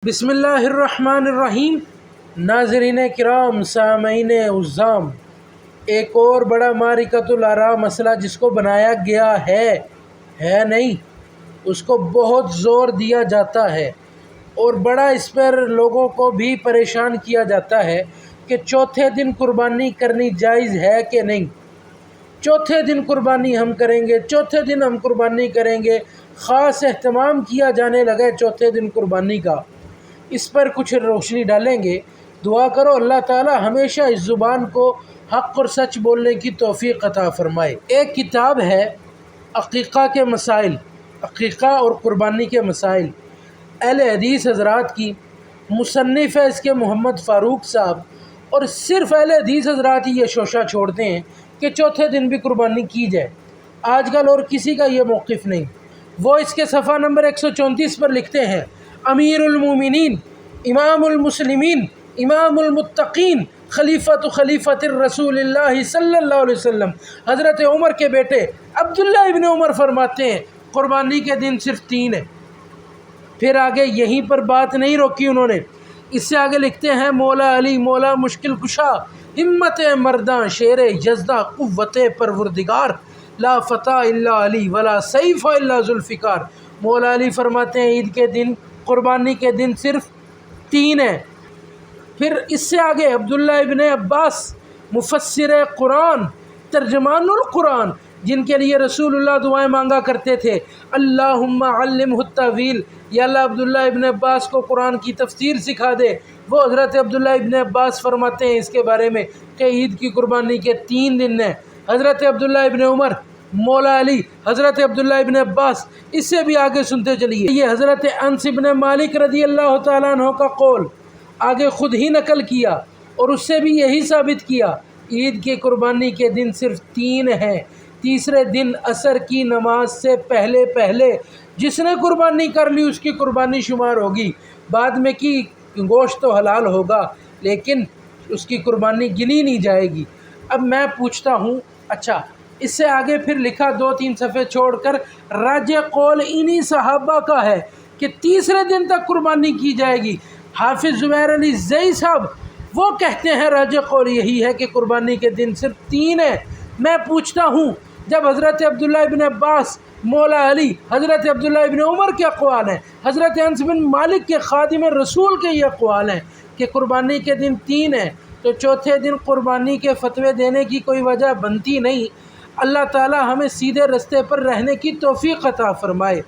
بسم اللہ الرحمن الرحیم۔ ناظرین کرام، سامعین عظام، ایک اور بڑا معرکۃ الآراء مسئلہ جس کو بنایا گیا ہے نہیں، اس کو بہت زور دیا جاتا ہے اور بڑا اس پر لوگوں کو بھی پریشان کیا جاتا ہے کہ چوتھے دن قربانی کرنی جائز ہے کہ نہیں۔ چوتھے دن قربانی ہم کریں گے، چوتھے دن ہم قربانی کریں گے، خاص اہتمام کیا جانے لگا ہے چوتھے دن قربانی کا۔ اس پر کچھ روشنی ڈالیں گے۔ دعا کرو اللہ تعالی ہمیشہ اس زبان کو حق اور سچ بولنے کی توفیق عطا فرمائے۔ ایک کتاب ہے عقیقہ کے مسائل، عقیقہ اور قربانی کے مسائل، اہل حدیث حضرات کی، مصنف ہے اس کے محمد فاروق صاحب، اور صرف اہل حدیث حضرات ہی یہ شوشہ چھوڑتے ہیں کہ چوتھے دن بھی قربانی کی جائے۔ آج کل اور کسی کا یہ موقف نہیں۔ وہ اس کے صفحہ نمبر 134 پر لکھتے ہیں: امیر المومنین، امام المسلمین، امام المتقین، خلیفۃ الرسول اللہ صلی اللہ علیہ وسلم، حضرت عمر کے بیٹے عبداللہ ابن عمر فرماتے ہیں قربانی کے دن صرف 3 ہیں۔ پھر آگے یہیں پر بات نہیں روکی انہوں نے، اس سے آگے لکھتے ہیں: مولا علی، مولا مشکل کشا، ہمت مرداں، شیر یزدہ، قوت پروردگار، لا فتح الا علی ولا سیف الا ذوالفقار۔ مولا علی فرماتے ہیں عید کے دن، قربانی کے دن صرف 3 ہیں۔ پھر اس سے آگے عبداللہ ابن عباس، مفسر قرآن، ترجمان القرآن، جن کے لیے رسول اللہ دعائیں مانگا کرتے تھے: اللہم علمہ التاویل، یا اللہ عبداللہ ابن عباس کو قرآن کی تفسیر سکھا دے۔ وہ حضرت عبداللہ ابن عباس فرماتے ہیں اس کے بارے میں کہ عید کی قربانی کے 3 دن ہیں۔ حضرت عبداللہ ابن عمر، مولا علی، حضرت عبداللہ ابن عباس، اس سے بھی آگے سنتے چلیے۔ یہ حضرت انس بن مالک رضی اللہ تعالیٰ عنہ کا قول آگے خود ہی نقل کیا اور اس سے بھی یہی ثابت کیا، عید کی قربانی کے دن صرف 3 ہیں۔ تیسرے دن عصر کی نماز سے پہلے جس نے قربانی کر لی اس کی قربانی شمار ہوگی، بعد میں کی گوشت تو حلال ہوگا لیکن اس کی قربانی گنی نہیں جائے گی۔ اب میں پوچھتا ہوں، اچھا اس سے آگے پھر لکھا 2-3 صفحے چھوڑ کر، راجح قول انہی صحابہ کا ہے کہ تیسرے دن تک قربانی کی جائے گی۔ حافظ زبیر علی زئی صاحب وہ کہتے ہیں راجح قول یہی ہے کہ قربانی کے دن صرف 3 ہیں۔ میں پوچھتا ہوں، جب حضرت عبداللہ ابن عباس، مولا علی، حضرت عبداللہ ابن عمر کے اقوال ہیں، حضرت انس بن مالک کے خادم رسول کے یہ اقوال ہیں کہ قربانی کے دن 3 ہیں، تو چوتھے دن قربانی کے فتوے دینے کی کوئی وجہ بنتی نہیں۔ اللہ تعالی ہمیں سیدھے رستے پر رہنے کی توفیق عطا فرمائے۔